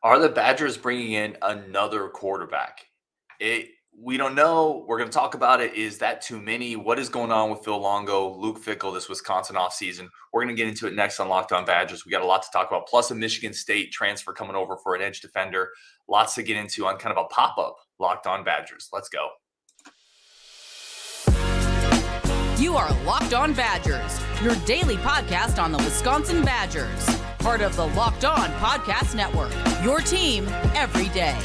Are the Badgers bringing in another quarterback? We don't know. We're going to talk about it. Is that too many? What is going on with Phil Longo, Luke Fickell, this Wisconsin offseason? We're going to get into it next on Locked On Badgers. We got a lot to talk about, plus a Michigan State transfer coming over for an edge defender. Lots to get into on kind of a pop-up Locked On Badgers. Let's go. You are Locked On Badgers, your daily podcast on the Wisconsin Badgers. Part of the Locked On Podcast Network, your team every day.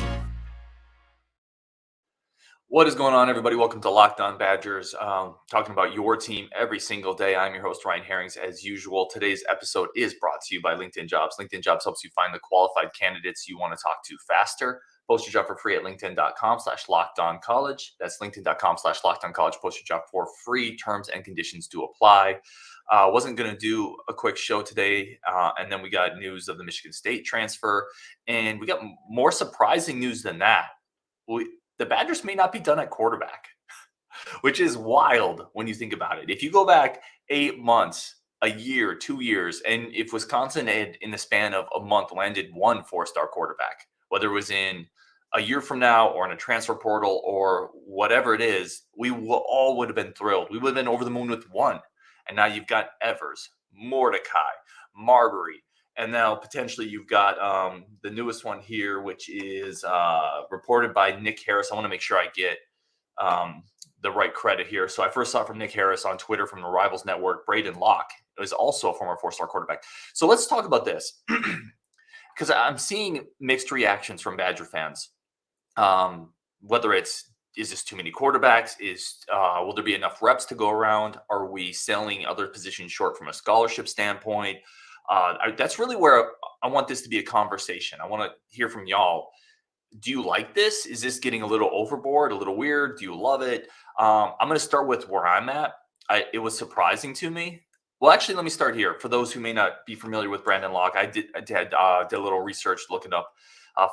What is going on, everybody? Welcome to Locked On Badgers, talking about your team every single day. I'm your host, Ryan Herrings, as usual. Today's episode is brought to you by LinkedIn Jobs. LinkedIn Jobs helps you find the qualified candidates you want to talk to faster. Post your job for free at linkedin.com/lockedoncollege. That's linkedin.com/lockedoncollege. Post your job for free. Terms and conditions do apply. Wasn't going to do a quick show today. And then we got news of the Michigan State transfer. And we got more surprising news than that. The Badgers may not be done at quarterback, which is wild when you think about it. If you go back 8 months, a year, 2 years, and if Wisconsin had in the span of a month landed one four-star quarterback, whether it was in a year from now or in a transfer portal or whatever it is, we all would have been thrilled. We would have been over the moon with one. And now you've got Evers, Mordecai, Marbury, and now potentially you've got the newest one here, which is reported by Nick Harris. I want to make sure I get the right credit here. So I first saw it from Nick Harris on Twitter from the Rivals Network. Braedyn Locke is also a former four-star quarterback. So let's talk about this because I'm seeing mixed reactions from Badger fans. Whether is this too many quarterbacks? Will there be enough reps to go around? Are we selling other positions short from a scholarship standpoint? That's really where I want this to be a conversation. I want to hear from y'all. Do you like this? Is this getting a little overboard, a little weird? Do you love it? I'm going to start with where I'm at. It was surprising to me. Well, actually, let me start here. For those who may not be familiar with Braedyn Locke, I did a little research looking up.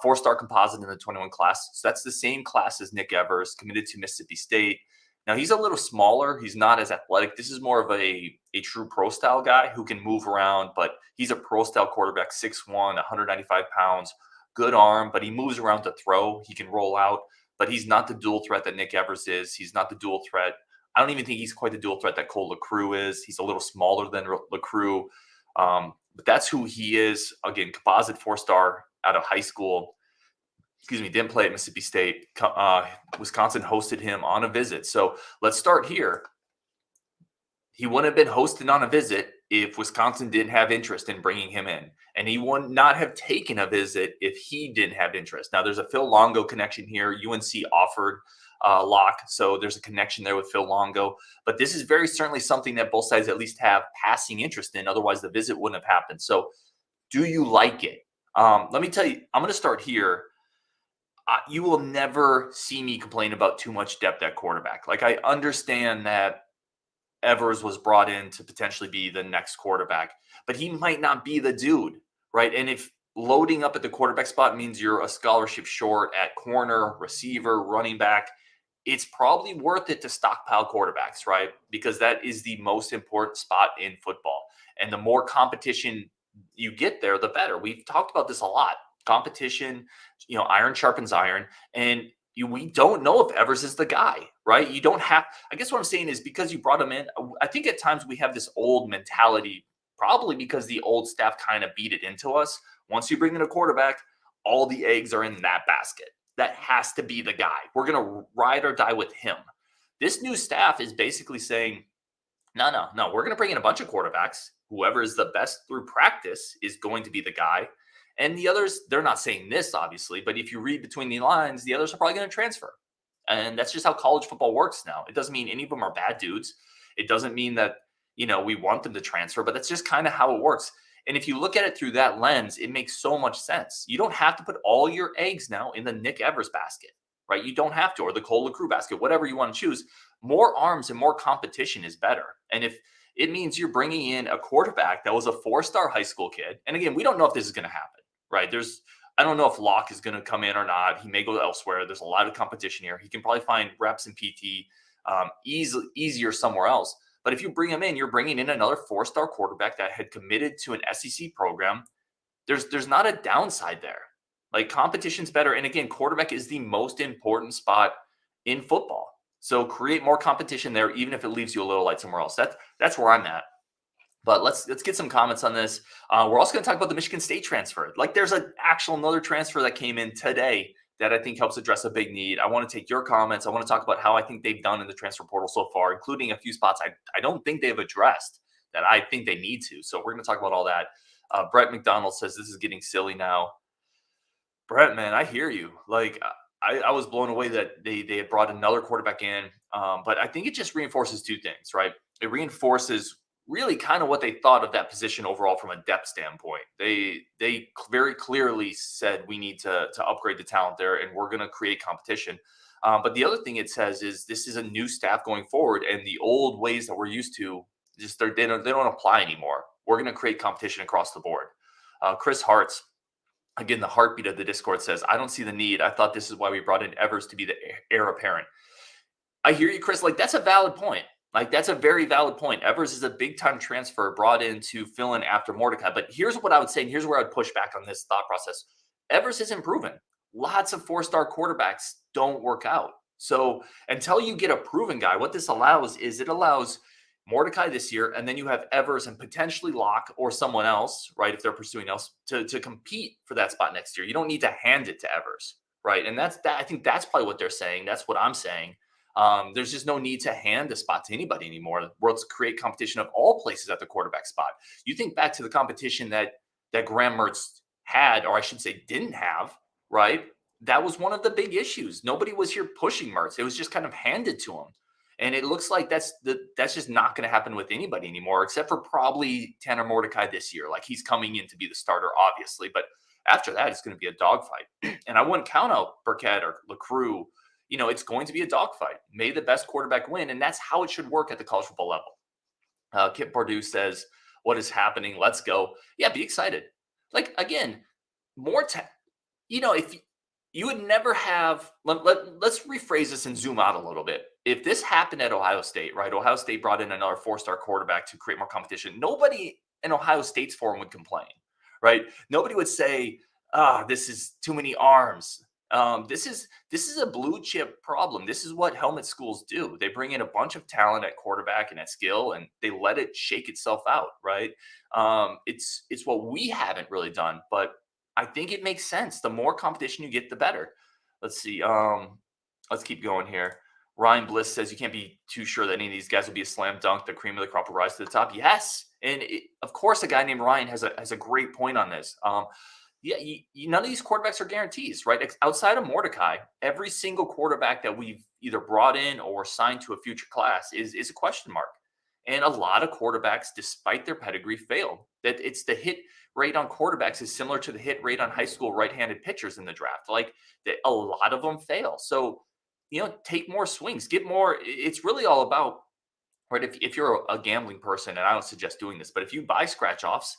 Four-star composite in the 21 class. So that's the same class as Nick Evers, committed to Mississippi State. Now, he's a little smaller. He's not as athletic. This is more of a true pro-style guy who can move around, but he's a pro-style quarterback, 6'1", 195 pounds, good arm, but he moves around to throw. He can roll out, but he's not the dual threat that Nick Evers is. He's not the dual threat. I don't even think he's quite the dual threat that Cole LaCrue is. He's a little smaller than LaCrue, but that's who he is. Again, composite four-star out of high school. Didn't play at Mississippi State. Wisconsin hosted him on a visit. So let's start here. He wouldn't have been hosted on a visit if Wisconsin didn't have interest in bringing him in. And he would not have taken a visit if he didn't have interest. Now, there's a Phil Longo connection here. UNC offered Locke, so there's a connection there with Phil Longo. But this is very certainly something that both sides at least have passing interest in. Otherwise, the visit wouldn't have happened. So do you like it? Let me tell you, I'm going to start here. You will never see me complain about too much depth at quarterback. Like, I understand that Evers was brought in to potentially be the next quarterback, but he might not be the dude, right? And if loading up at the quarterback spot means you're a scholarship short at corner, receiver, running back, it's probably worth it to stockpile quarterbacks, right? Because that is the most important spot in football. And the more competition you get there, the better. We've talked about this a lot. Competition, iron sharpens iron. And we don't know if Evers is the guy, right? You don't have, I guess what I'm saying is because you brought him in, I think at times we have this old mentality, probably because the old staff kind of beat it into us. Once you bring in a quarterback, all the eggs are in that basket. That has to be the guy. We're going to ride or die with him. This new staff is basically saying, no, we're going to bring in a bunch of quarterbacks. Whoever is the best through practice is going to be the guy. And the others, they're not saying this, obviously, but if you read between the lines, the others are probably going to transfer. And that's just how college football works now. It doesn't mean any of them are bad dudes. It doesn't mean that, we want them to transfer, but that's just kind of how it works. And if you look at it through that lens, it makes so much sense. You don't have to put all your eggs now in the Nick Evers basket, right? You don't have to, or the Cole LaCrue basket, whatever you want to choose. More arms and more competition is better. And if it means you're bringing in a quarterback that was a four-star high school kid, and again, we don't know if this is going to happen. Right. I don't know if Locke is going to come in or not. He may go elsewhere. There's a lot of competition here. He can probably find reps in PT easier somewhere else. But if you bring him in, you're bringing in another four-star quarterback that had committed to an SEC program. There's not a downside there. Like competition's better. And again, quarterback is the most important spot in football. So create more competition there, even if it leaves you a little light somewhere else. That's where I'm at. But let's get some comments on this. We're also going to talk about the Michigan State transfer. Like there's an actual another transfer that came in today that I think helps address a big need. I want to take your comments. I want to talk about how I think they've done in the transfer portal so far, including a few spots I don't think they've addressed that I think they need to. So we're going to talk about all that. Brett McDonald says this is getting silly now. Brett, man, I hear you. Like I was blown away that they had brought another quarterback in. But I think it just reinforces two things, right? It reinforces really kind of what they thought of that position overall from a depth standpoint. They very clearly said we need to upgrade the talent there, and we're going to create competition. But the other thing it says is this is a new staff going forward, and the old ways that we're used to just they don't apply anymore. We're going to create competition across the board. Chris Hartz, again, the heartbeat of the Discord, says, I don't see the need. I thought this is why we brought in Evers to be the heir apparent. I hear you, Chris. Like, that's a valid point. Like, that's a very valid point. Evers is a big-time transfer brought in to fill in after Mordecai. But here's what I would say, and here's where I would push back on this thought process. Evers isn't proven. Lots of four-star quarterbacks don't work out. So until you get a proven guy, what this allows is it allows Mordecai this year, and then you have Evers and potentially Locke or someone else, right, if they're pursuing else, to compete for that spot next year. You don't need to hand it to Evers, right? And that's that. I think that's probably what they're saying. That's what I'm saying. There's just no need to hand a spot to anybody anymore. Let's create competition of all places at the quarterback spot. You think back to the competition that Graham Mertz had, or I should say didn't have, right? That was one of the big issues. Nobody was here pushing Mertz. It was just kind of handed to him. And it looks like that's just not going to happen with anybody anymore, except for probably Tanner Mordecai this year. Like he's coming in to be the starter, obviously. But after that, it's going to be a dogfight. And I wouldn't count out Burkett or LaCrue. You know, it's going to be a dogfight. May the best quarterback win. And that's how it should work at the college football level. Kip Pardue says, what is happening? Let's go. Yeah, be excited. Like, again, if you would never have, let's rephrase this and zoom out a little bit. If this happened at Ohio State, right? Ohio State brought in another four-star quarterback to create more competition. Nobody in Ohio State's forum would complain, right? Nobody would say, this is too many arms. This is a blue chip problem. This is what helmet schools do. They bring in a bunch of talent at quarterback and at skill, and they let it shake itself out, right? It's what we haven't really done, but I think it makes sense. The more competition you get, the better. Let's see. Let's keep going here. Ryan Bliss says you can't be too sure that any of these guys will be a slam dunk. The cream of the crop will rise to the top. Yes, and of course, a guy named Ryan has a great point on this. None of these quarterbacks are guarantees, right? Outside of Mordecai, every single quarterback that we've either brought in or signed to a future class is a question mark. And a lot of quarterbacks, despite their pedigree, failed. That it's the hit rate on quarterbacks is similar to the hit rate on high school right-handed pitchers in the draft. Like a lot of them fail. So, take more swings, get more. It's really all about, right? If you're a gambling person, and I don't suggest doing this, but if you buy scratch offs,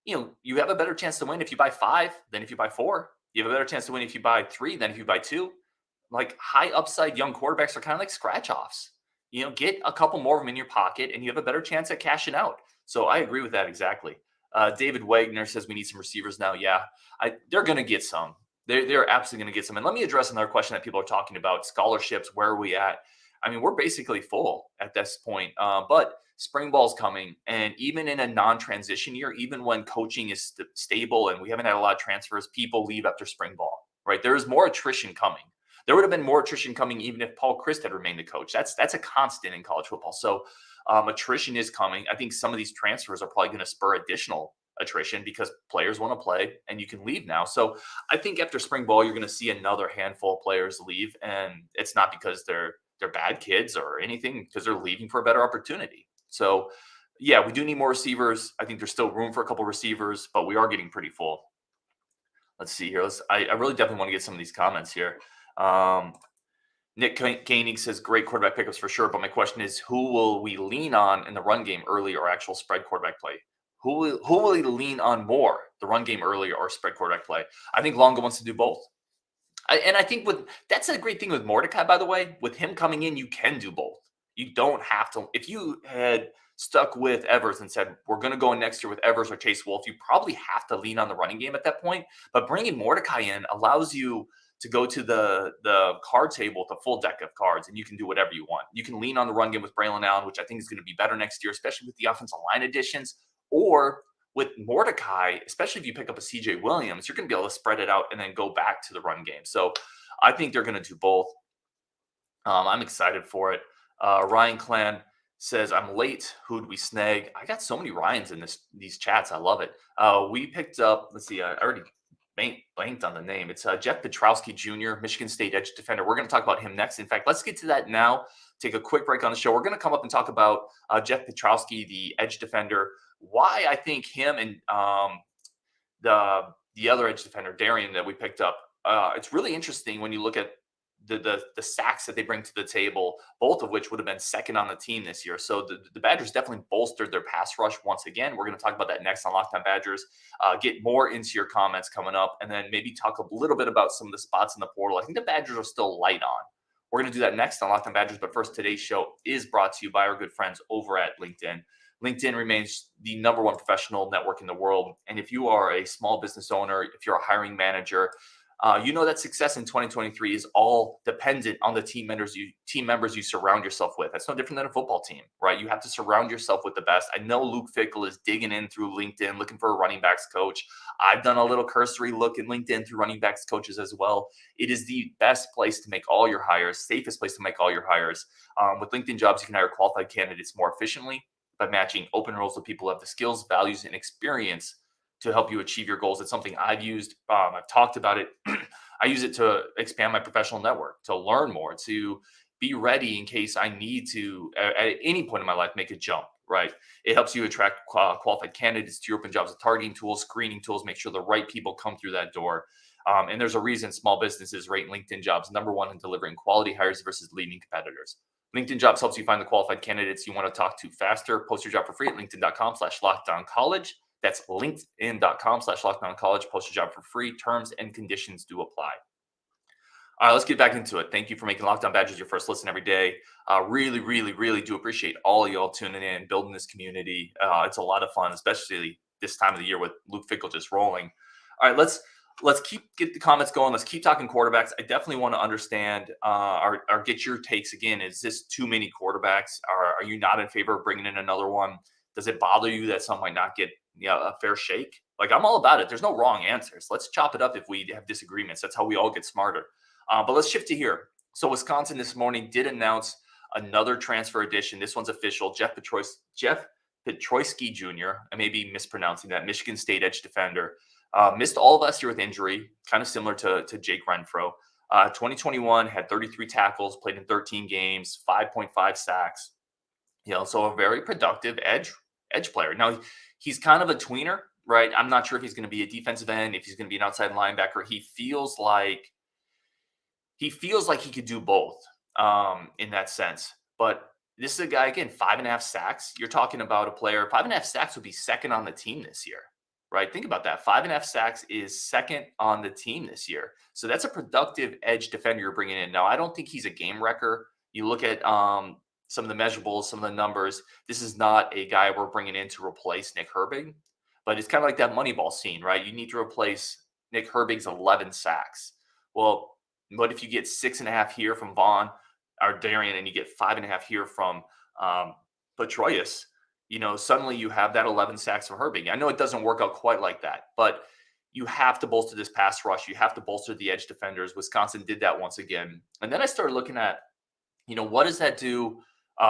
you have a better chance to win if you buy 5 than if you buy 4. You have a better chance to win if you buy 3 than if you buy 2. Like high upside young quarterbacks are kind of like scratch offs. Get a couple more of them in your pocket and you have a better chance at cashing out. So I agree with that exactly. David Wagner says we need some receivers now. Yeah, they're going to get some. They're absolutely going to get some. And let me address another question that people are talking about, scholarships. Where are we at? I mean, we're basically full at this point. But spring ball's coming. And even in a non-transition year, even when coaching is stable and we haven't had a lot of transfers, people leave after spring ball, right? There is more attrition coming. There would have been more attrition coming even if Paul Chryst had remained the coach. That's a constant in college football. So attrition is coming. I think some of these transfers are probably going to spur additional attrition because players want to play and you can leave now. So I think after spring ball, you're going to see another handful of players leave. And it's not because they're bad kids or anything, because they're leaving for a better opportunity. So yeah, we do need more receivers. I think there's still room for a couple receivers, but we are getting pretty full. Let's see here. I really definitely want to get some of these comments here. Nick Koenig says great quarterback pickups for sure, but my question is, who will we lean on in the run game early or actual spread quarterback play? Who will we lean on more, the run game early or spread quarterback play? I think Longo wants to do both. I think that's a great thing with Mordecai, by the way. With him coming in, you can do both. You don't have to. If you had stuck with Evers and said, we're going to go in next year with Evers or Chase Wolf, you probably have to lean on the running game at that point. But bringing Mordecai in allows you to go to the card table with a full deck of cards, and you can do whatever you want. You can lean on the run game with Braylon Allen, which I think is going to be better next year, especially with the offensive line additions, or with Mordecai, especially if you pick up a CJ Williams, you're going to be able to spread it out and then go back to the run game. So I think they're going to do both. I'm excited for it. Ryan Clan says, I'm late. Who'd we snag? I got so many Ryans in these chats. I love it. We picked up, let's see, I already blanked on the name. It's Jeff Pietrowski Jr., Michigan State edge defender. We're going to talk about him next. In fact, let's get to that now. Take a quick break on the show. We're going to come up and talk about Jeff Pietrowski, the edge defender, why I think him and the other edge defender, Darian, that we picked up. It's really interesting when you look at the sacks that they bring to the table, both of which would have been second on the team this year. So the Badgers definitely bolstered their pass rush once again. We're going to talk about that next on Locked On Badgers. Get more into your comments coming up, and then maybe talk a little bit about some of the spots in the portal. I think the Badgers are still light on. We're going to do that next on Locked On Badgers. But first, today's show is brought to you by our good friends over at LinkedIn. LinkedIn remains the number one professional network in the world. And if you are a small business owner, if you're a hiring manager, you know that success in 2023 is all dependent on the team members you surround yourself with. That's no different than a football team, right? You have to surround yourself with the best. I know Luke Fickell is digging in through LinkedIn, looking for a running backs coach. I've done a little cursory look at LinkedIn through running backs coaches as well. It is the best place to make all your hires, safest place to make all your hires. With LinkedIn Jobs, you can hire qualified candidates more efficiently by matching open roles with people who have the skills, values, and experience to help you achieve your goals. It's something I've used. I've talked about it. I use it to expand my professional network, to learn more, to be ready in case I need to, at any point in my life, make a jump, right? It helps you attract qualified candidates to your open jobs with targeting tools, screening tools, make sure the right people come through that door. And there's a reason small businesses rate LinkedIn Jobs #1 in delivering quality hires versus leading competitors. LinkedIn Jobs helps you find the qualified candidates you want to talk to faster. Post your job for free at linkedin.com/lockedoncollege. That's linkedin.com/lockedoncollege. Post your job for free. Terms and conditions do apply. All right, let's get back into it. Thank you for making Locked On Badgers your first listen every day. Really, really, really do appreciate all of y'all tuning in, building this community. It's a lot of fun, especially this time of the year with Luke Fickell just rolling. All right, let's get the comments going. Let's keep talking quarterbacks. I definitely want to understand or get your takes again. Is this too many quarterbacks? Are you not in favor of bringing in another one? Does it bother you that some might not get a fair shake? Like, I'm all about it. There's no wrong answers. Let's chop it up if we have disagreements. That's how we all get smarter. But let's shift to here. So Wisconsin this morning did announce another transfer addition. This one's official. Jeff Pietrowski Jr., I may be mispronouncing that, Michigan State edge defender. Missed all of last year with injury, kind of similar to Jake Renfro. 2021 had 33 tackles, played in 13 games, 5.5 sacks. So a very productive edge player. Now, he's kind of a tweener, right? I'm not sure if he's going to be a defensive end, if he's going to be an outside linebacker. He feels like he could do both in that sense. But this is a guy, again, 5.5 sacks. You're talking about a player. 5.5 sacks would be second on the team this year, right? Think about that. 5.5 sacks is second on the team this year. So that's a productive edge defender you're bringing in. Now, I don't think he's a game wrecker. You look at some of the measurables, some of the numbers. This is not a guy we're bringing in to replace Nick Herbig, but it's kind of like that Moneyball scene, right? You need to replace Nick Herbig's 11 sacks. Well, what if you get 6.5 here from Vaughn or Darian, and you get 5.5 here from Petroyus? Suddenly you have that 11 sacks from Herbig. I know it doesn't work out quite like that, but you have to bolster this pass rush. You have to bolster the edge defenders. Wisconsin did that once again. And then I started looking at, what does that do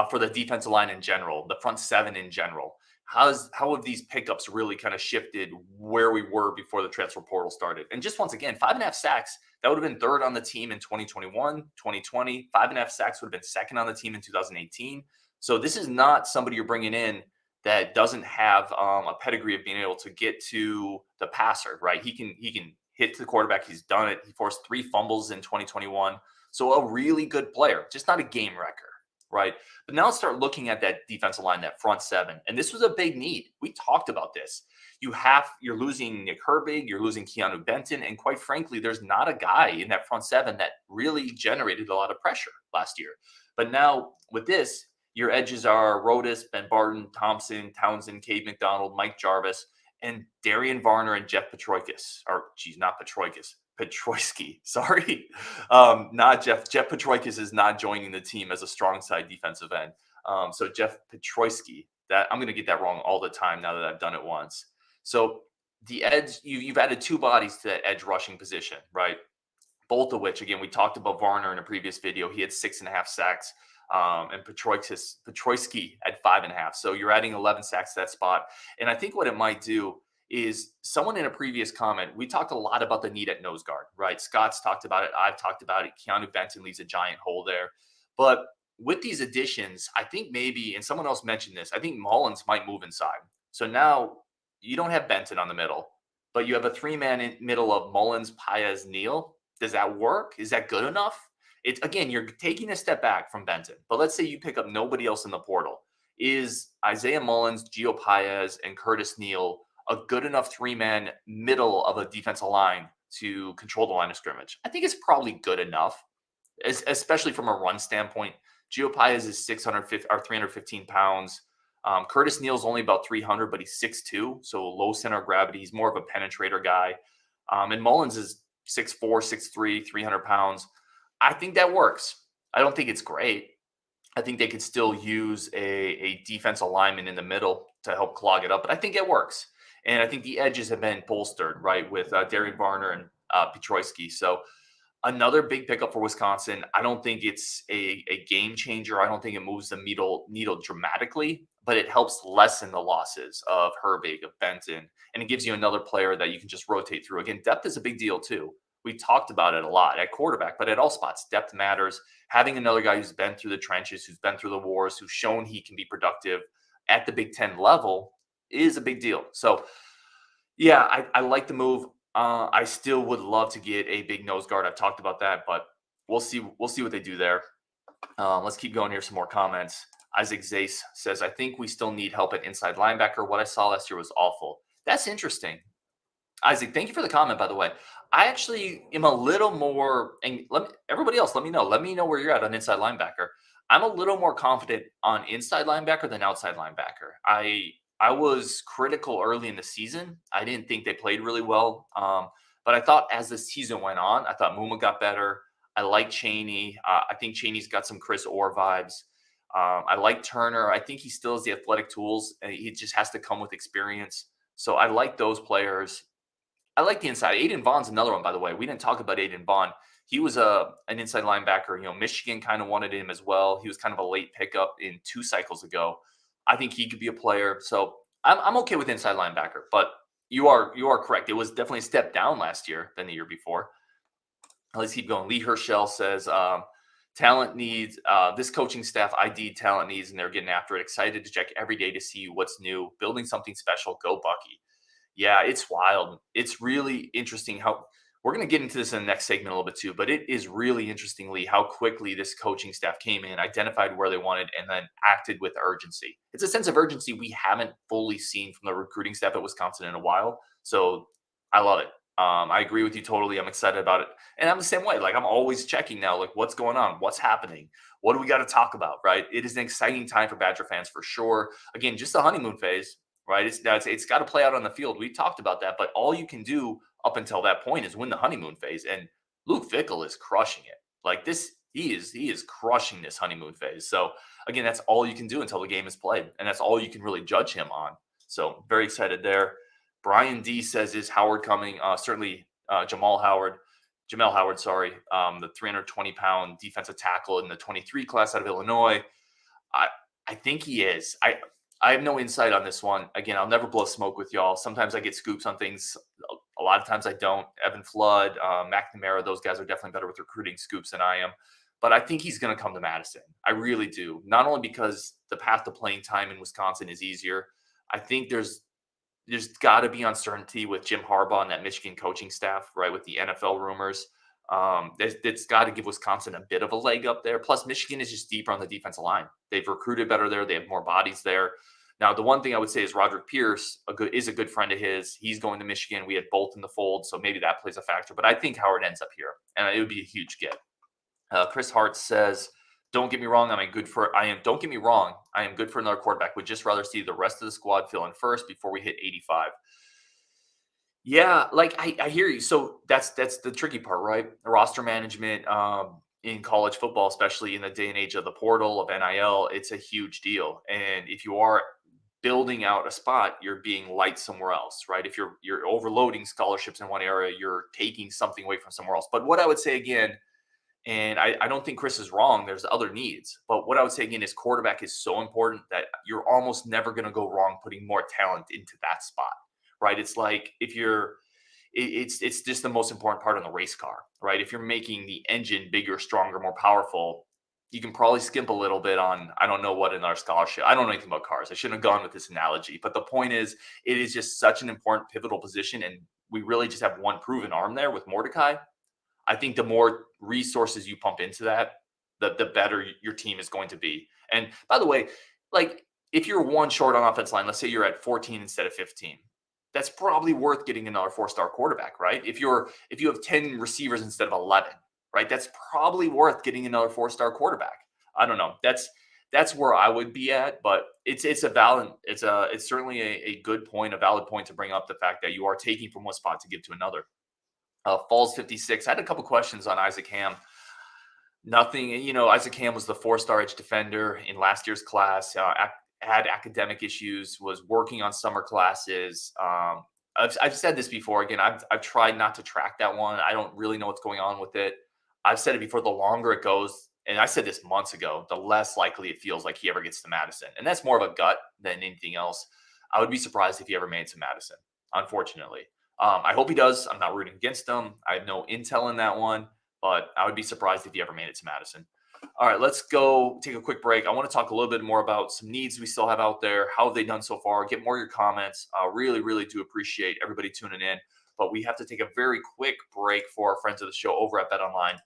for the defensive line in general, the front seven in general? How have these pickups really kind of shifted where we were before the transfer portal started? And just once again, 5.5 sacks, that would have been third on the team in 2021, 2020. 5.5 sacks would have been second on the team in 2018. So this is not somebody you're bringing in that doesn't have a pedigree of being able to get to the passer, right? He can hit to the quarterback. He's done it. He forced 3 fumbles in 2021. So a really good player, just not a game wrecker, right? But now let's start looking at that defensive line, that front seven. And this was a big need. We talked about this. You're losing Nick Herbig, you're losing Keanu Benton, and quite frankly, there's not a guy in that front seven that really generated a lot of pressure last year. But now with this, Your edges are Rodas, Ben Barton, Thompson, Townsend, Cade McDonald, Mike Jarvis, and Darian Varner and Jeff Pietrowski. Or, geez, not Pietrowski. Peitrowski, sorry. Not Jeff. Jeff Pietrowski is not joining the team as a strong side defensive end. So Jeff Pietrowski, that I'm going to get that wrong all the time now that I've done it once. So the edge, you've added two bodies to that edge rushing position, right? Both of which, again, we talked about Varner in a previous video. He had 6.5 sacks, and Peitrowski had 5.5. So you're adding 11 sacks to that spot. And I think what it might do is someone in a previous comment, we talked a lot about the need at nose guard, right? Scott's talked about it. I've talked about it. Keanu Benton leaves a giant hole there. But with these additions, I think maybe, and someone else mentioned this, I think Mullins might move inside. So now you don't have Benton on the middle, but you have a three-man in middle of Mullins, Paez, Neal. Does that work? Is that good enough? It's, again, you're taking a step back from Benton, but let's say you pick up nobody else in the portal. Is Isaiah Mullins, Gio Paez, and Curtis Neal a good enough three-man middle of a defensive line to control the line of scrimmage? I think it's probably good enough, especially from a run standpoint. Gio Paez is 315 pounds. Curtis Neal's only about 300, but he's 6'2", so low center of gravity. He's more of a penetrator guy. And Mullins is 6'4", 6'3", 300 pounds. I think that works. I don't think it's great. I think they could still use a defensive lineman in the middle to help clog it up, but I think it works. And I think the edges have been bolstered, right, with Darian Varner and Peitrowski. So another big pickup for Wisconsin. I don't think it's a game changer. I don't think it moves the needle dramatically, but it helps lessen the losses of Herbig, of Benton, and it gives you another player that you can just rotate through. Again, depth is a big deal too. We talked about it a lot at quarterback, but at all spots, depth matters. Having another guy who's been through the trenches, who's been through the wars, who's shown he can be productive at the Big Ten level is a big deal. So, yeah, I like the move. I still would love to get a big nose guard. I've talked about that, but we'll see what they do there. Let's keep going here. Some more comments. Isaac Zace says, I think we still need help at inside linebacker. What I saw last year was awful. That's interesting. Isaac, thank you for the comment, by the way. I actually am a little more, and everybody else, let me know. Let me know where you're at on inside linebacker. I'm a little more confident on inside linebacker than outside linebacker. I was critical early in the season. I didn't think they played really well. But I thought as the season went on, I thought Muma got better. I like Chaney. I think Chaney's got some Chris Orr vibes. I like Turner. I think he still has the athletic tools, and he just has to come with experience. So I like those players. I like the inside. Aiden Vaughn's another one, by the way. We didn't talk about Aiden Vaughn. He was an inside linebacker. Michigan kind of wanted him as well. He was kind of a late pickup in 2 cycles ago. I think he could be a player. So I'm okay with inside linebacker, but you are correct. It was definitely a step down last year than the year before. Let's keep going. Lee Herschel says, talent needs, this coaching staff ID talent needs, and they're getting after it. Excited to check every day to see what's new, building something special. Go Bucky. Yeah, it's wild. It's really interesting how we're going to get into this in the next segment a little bit too, but it is really interestingly how quickly this coaching staff came in, identified where they wanted, and then acted with urgency. It's a sense of urgency we haven't fully seen from the recruiting staff at Wisconsin in a while. So I love it. I agree with you totally. I'm excited about it. And I'm the same way. Like, I'm always checking now, like, what's going on? What's happening? What do we got to talk about, right? It is an exciting time for Badger fans for sure. Again, just the honeymoon phase, right? It's got to play out on the field. We talked about that, but all you can do up until that point is win the honeymoon phase. And Luke Fickell is crushing it. Like this, he is crushing this honeymoon phase. So again, that's all you can do until the game is played. And that's all you can really judge him on. So very excited there. Brian D says, is Howard coming? Certainly Jamel Howard, the 320-pound defensive tackle in the 23 class out of Illinois. I think he is. I have no insight on this one. Again, I'll never blow smoke with y'all. Sometimes I get scoops on things. A lot of times I don't. Evan Flood, McNamara, those guys are definitely better with recruiting scoops than I am. But I think he's going to come to Madison. I really do. Not only because the path to playing time in Wisconsin is easier. I think there's got to be uncertainty with Jim Harbaugh and that Michigan coaching staff, right, with the NFL rumors. It's got to give Wisconsin a bit of a leg up there. Plus, Michigan is just deeper on the defensive line. They've recruited better there. They have more bodies there. Now, the one thing I would say is Roderick Pierce is a good friend of his. He's going to Michigan. We had Bolt in the fold, so maybe that plays a factor. But I think Howard ends up here, and it would be a huge get. Chris Hart says, Don't get me wrong. Don't get me wrong. I am good for another quarterback. Would just rather see the rest of the squad fill in first before we hit 85. Yeah, like I hear you. So that's the tricky part, right? Roster management in college football, especially in the day and age of the portal of NIL, it's a huge deal. And if you are building out a spot, you're being light somewhere else, right? If you're overloading scholarships in one area, you're taking something away from somewhere else. But what I would say again, and I don't think Chris is wrong. There's other needs. But what I would say again is quarterback is so important that you're almost never going to go wrong putting more talent into that spot, right? It's like if you're, it's just the most important part on the race car, right? If you're making the engine bigger, stronger, more powerful, you can probably skimp a little bit on, I don't know what in our scholarship. I don't know anything about cars. I shouldn't have gone with this analogy. But the point is, it is just such an important pivotal position. And we really just have one proven arm there with Mordecai. I think the more resources you pump into that, the better your team is going to be. And by the way, like if you're one short on offense line, let's say you're at 14 instead of 15, that's probably worth getting another 4-star quarterback, right? If you have 10 receivers instead of 11, right? That's probably worth getting another 4-star quarterback. I don't know. That's where I would be at, but it's certainly a good point, a valid point to bring up the fact that you are taking from one spot to give to another. Falls 56. I had a couple questions on Isaac Ham. Nothing, Isaac Ham was the 4-star edge defender in last year's class, had academic issues, was working on summer classes. I've said this before. Again, I've tried not to track that one. I don't really know what's going on with it. I've said it before, the longer it goes, and I said this months ago, the less likely it feels like he ever gets to Madison. And that's more of a gut than anything else. I would be surprised if he ever made it to Madison, unfortunately. I hope he does. I'm not rooting against him. I have no intel in that one, but I would be surprised if he ever made it to Madison. All right, let's go take a quick break. I want to talk a little bit more about some needs we still have out there. How have they done so far? Get more of your comments. Really, really do appreciate everybody tuning in. But we have to take a very quick break for our friends of the show over at BetOnline.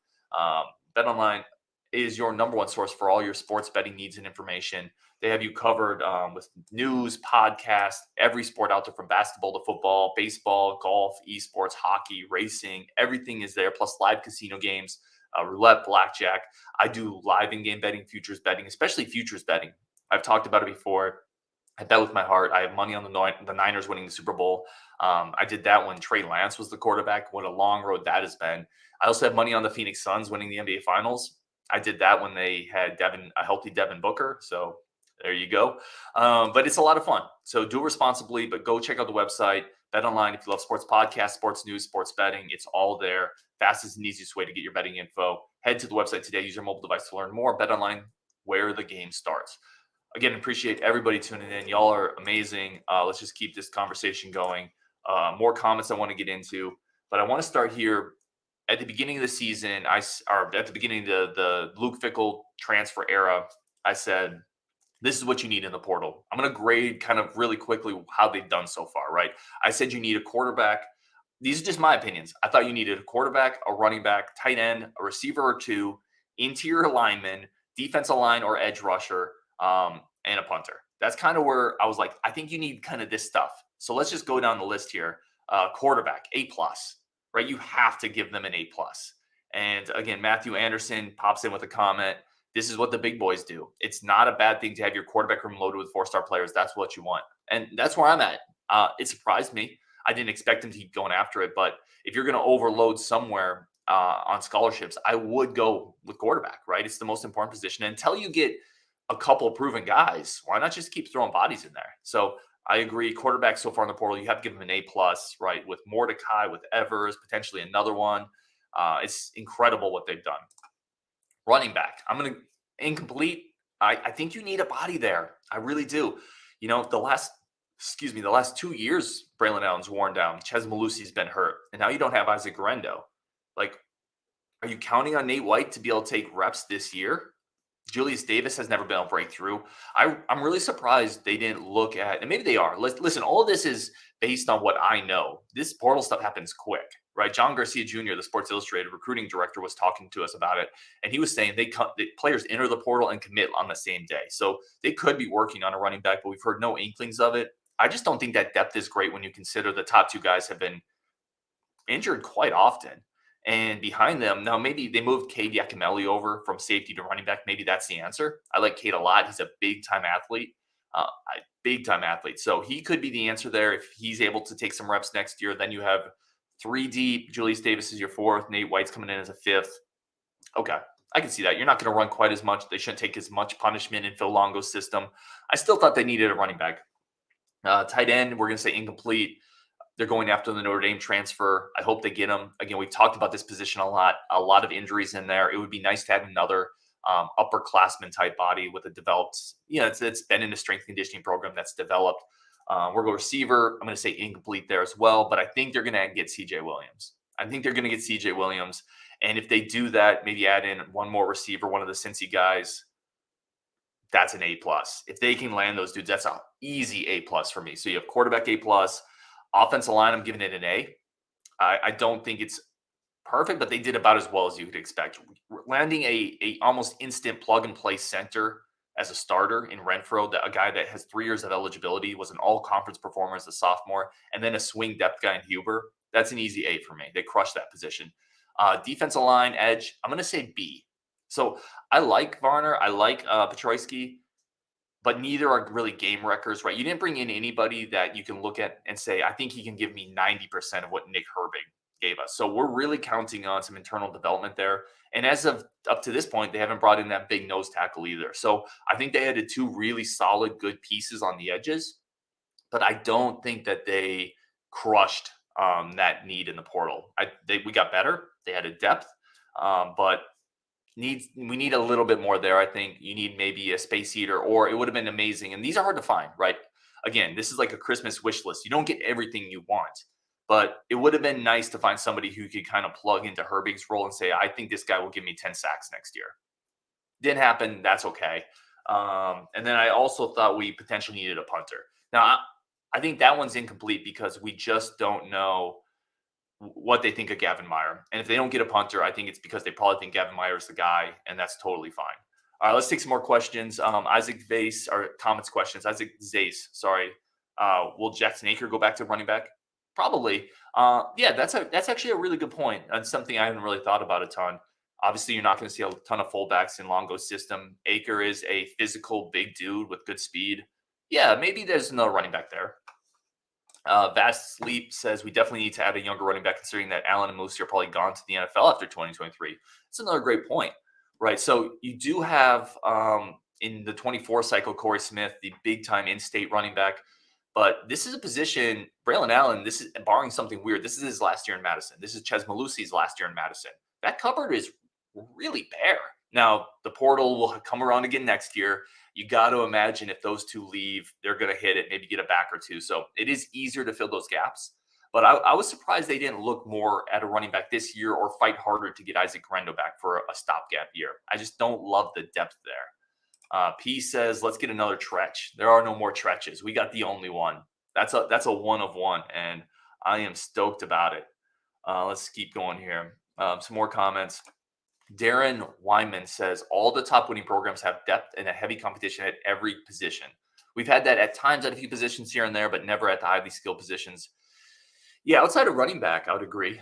BetOnline is your number one source for all your sports betting needs and information. They have you covered with news, podcasts, every sport out there from basketball to football, baseball, golf, esports, hockey, racing. Everything is there, plus live casino games, roulette, blackjack. I do live in-game betting, futures betting, especially futures betting. I've talked about it before. I bet with my heart. I have money on the Niners winning the Super Bowl. I did that when Trey Lance was the quarterback. What a long road that has been. I also have money on the Phoenix Suns winning the NBA Finals. I did that when they had a healthy Devin Booker. So there you go. But it's a lot of fun. So do it responsibly, but go check out the website. BetOnline if you love sports podcasts, sports news, sports betting. It's all there. Fastest and easiest way to get your betting info. Head to the website today. Use your mobile device to learn more. BetOnline, where the game starts. Again, appreciate everybody tuning in. Y'all are amazing. Let's just keep this conversation going. More comments I want to get into, but I want to start here. At the beginning of the season, at the beginning of the Luke Fickell transfer era, I said, this is what you need in the portal. I'm going to grade kind of really quickly how they've done so far, right? I said you need a quarterback. These are just my opinions. I thought you needed a quarterback, a running back, tight end, a receiver or two, interior lineman, defensive line or edge rusher, and a punter. That's kind of where I was like, I think you need kind of this stuff. So let's just go down the list here. Quarterback, A+, right? You have to give them an A+. And again, Matthew Anderson pops in with a comment. This is what the big boys do. It's not a bad thing to have your quarterback room loaded with 4-star players. That's what you want. And that's where I'm at. It surprised me. I didn't expect him to keep going after it. But if you're going to overload somewhere on scholarships, I would go with quarterback, right? It's the most important position. And until you get a couple of proven guys, why not just keep throwing bodies in there? So I agree. Quarterback so far in the portal, you have to give him an A+, right? With Mordecai, with Evers, potentially another one. It's incredible what they've done. Running back, I'm going to incomplete. I think you need a body there. I really do. The last 2 years, Braylon Allen's worn down. Ches Malusi's been hurt. And now you don't have Isaac Guerrero. Like, are you counting on Nate White to be able to take reps this year? Julius Davis has never been a breakthrough. I'm really surprised they didn't look at, and maybe they are. Listen, all of this is based on what I know. This portal stuff happens quick, right? John Garcia Jr., the Sports Illustrated recruiting director, was talking to us about it, and he was saying the players enter the portal and commit on the same day. So they could be working on a running back, but we've heard no inklings of it. I just don't think that depth is great when you consider the top two guys have been injured quite often. And behind them, now maybe they moved Cade Yakimelli over from safety to running back. Maybe that's the answer. I like Cade a lot. He's a big-time athlete. Big-time athlete. So he could be the answer there if he's able to take some reps next year. Then you have 3 deep. Julius Davis is your 4th. Nate White's coming in as a 5th. Okay, I can see that. You're not going to run quite as much. They shouldn't take as much punishment in Phil Longo's system. I still thought they needed a running back. Tight end, we're going to say incomplete. They're going after the Notre Dame transfer. I hope they get him. Again, we've talked about this position a lot of injuries in there. It would be nice to have another upperclassman type body with a developed, it's been in a strength conditioning program that's developed. We're going receiver. I'm going to say incomplete there as well, but I think they're going to get CJ Williams. And if they do that, maybe add in one more receiver, one of the Cincy guys, that's an A+. If they can land those dudes, that's an easy A+ for me. So you have quarterback A+. Offensive line, I'm giving it an A. I don't think it's perfect, but they did about as well as you could expect. Landing a almost instant plug-and-play center as a starter in Renfro, a guy that has 3 years of eligibility, was an all-conference performer as a sophomore, and then a swing depth guy in Huber, that's an easy A for me. They crushed that position. Defensive line, edge, I'm going to say B. So I like Varner. I like Peitrowski. But neither are really game wreckers, right? You didn't bring in anybody that you can look at and say, I think he can give me 90% of what Nick Herbig gave us. So we're really counting on some internal development there. And as of up to this point, they haven't brought in that big nose tackle either. So I think they added 2 really solid, good pieces on the edges. But I don't think that they crushed that need in the portal. We got better. They added depth. But we need a little bit more there. I think you need maybe a space heater, or it would have been amazing. And these are hard to find, right? Again, this is like a Christmas wish list. You don't get everything you want, but it would have been nice to find somebody who could kind of plug into Herbig's role and say, I think this guy will give me 10 sacks next year. Didn't happen. That's okay. And then I also thought we potentially needed a punter. Now, I think that one's incomplete because we just don't know what they think of Gavin Meyer. And if they don't get a punter, I think it's because they probably think Gavin Meyer is the guy, and that's totally fine. All right, let's take some more questions. Isaac Vase, or comments questions. Isaac Zace, sorry. Will Jackson Aker go back to running back? Probably. Yeah, that's actually a really good point. That's something I haven't really thought about a ton. Obviously, you're not going to see a ton of fullbacks in Longo's system. Aker is a physical big dude with good speed. Yeah, maybe there's another running back there. Vast Sleep says we definitely need to add a younger running back, considering that Allen and Moose are probably gone to the NFL after 2023. That's another great point, right? So you do have in the 24 cycle Corey Smith, the big-time in-state running back, but this is a position, Braylon Allen, this is, barring something weird, this is his last year in Madison. This is Ches Malusi's last year in Madison. That cupboard is really bare. Now, the portal will come around again next year. You got to imagine if those two leave, they're going to hit it, maybe get a back or two. So it is easier to fill those gaps. But I was surprised they didn't look more at a running back this year or fight harder to get Isaac Grendo back for a stopgap year. I just don't love the depth there. P says, let's get another Tretch. There are no more Tretches. We got the only one. That's a one of one, and I am stoked about it. Let's keep going here. Some more comments. Darren Wyman says, all the top winning programs have depth and a heavy competition at every position. We've had that at times at a few positions here and there, but never at the highly skilled positions. Yeah, outside of running back, I would agree.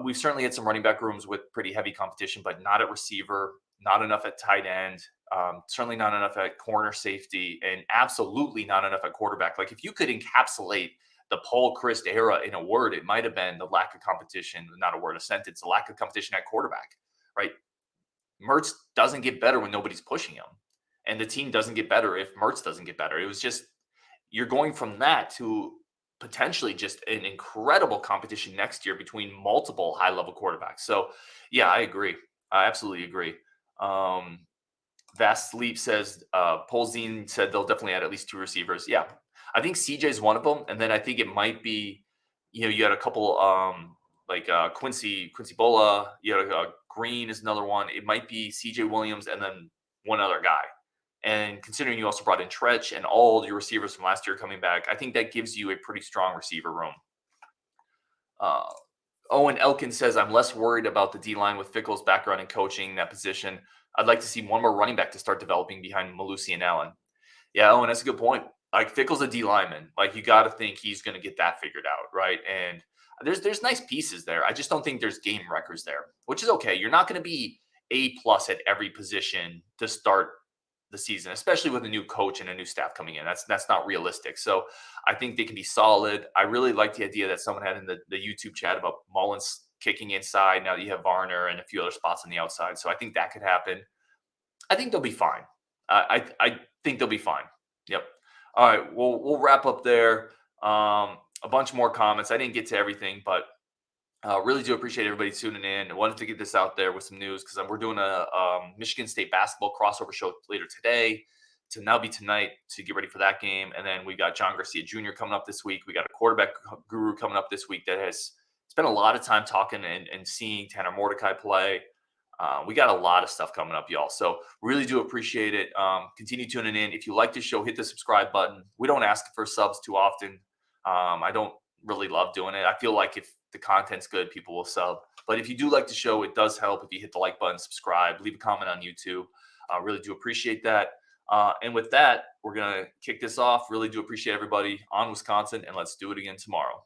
We've certainly had some running back rooms with pretty heavy competition, but not at receiver, not enough at tight end, certainly not enough at corner safety, and absolutely not enough at quarterback. Like if you could encapsulate the Paul Christ era in a word, it might have been the lack of competition, not a word, a sentence, the lack of competition at quarterback. Right? Mertz doesn't get better when nobody's pushing him. And the team doesn't get better if Mertz doesn't get better. It was just, you're going from that to potentially just an incredible competition next year between multiple high-level quarterbacks. So, yeah, I agree. I absolutely agree. Vast Sleep says, Polzine said they'll definitely add at least 2 receivers. Yeah, I think CJ is one of them. And then I think it might be, you had a couple like Quincy Bola, Green is another one. It might be CJ Williams and then one other guy. And considering you also brought in Tretch and all your receivers from last year coming back, I think that gives you a pretty strong receiver room. Owen Elkin says, I'm less worried about the D-line with Fickle's background in coaching that position. I'd like to see one more running back to start developing behind Malusi and Allen. Yeah, Owen, that's a good point. Like Fickle's a D lineman. Like you got to think he's going to get that figured out, right? And There's nice pieces there. I just don't think there's game records there, which is okay. You're not going to be A+ at every position to start the season, especially with a new coach and a new staff coming in. That's not realistic. So I think they can be solid. I really like the idea that someone had in the YouTube chat about Mullins kicking inside. Now that you have Varner and a few other spots on the outside. So I think that could happen. I think they'll be fine. I think they'll be fine. Yep. All right. We'll wrap up there. A bunch more comments. I didn't get to everything, but really do appreciate everybody tuning in. I wanted to get this out there with some news because we're doing a Michigan State basketball crossover show later today to now be tonight to get ready for that game. And then we got John Garcia Jr. coming up this week. We got a quarterback guru coming up this week that has spent a lot of time talking and seeing Tanner Mordecai play. We got a lot of stuff coming up, y'all. So really do appreciate it. Continue tuning in. If you like the show, hit the subscribe button. We don't ask for subs too often. I don't really love doing it. I feel like if the content's good, people will sub. But if you do like the show, it does help if you hit the like button, subscribe, leave a comment on YouTube. I really do appreciate that. And with that, we're going to kick this off. Really do appreciate everybody on Wisconsin, and let's do it again tomorrow.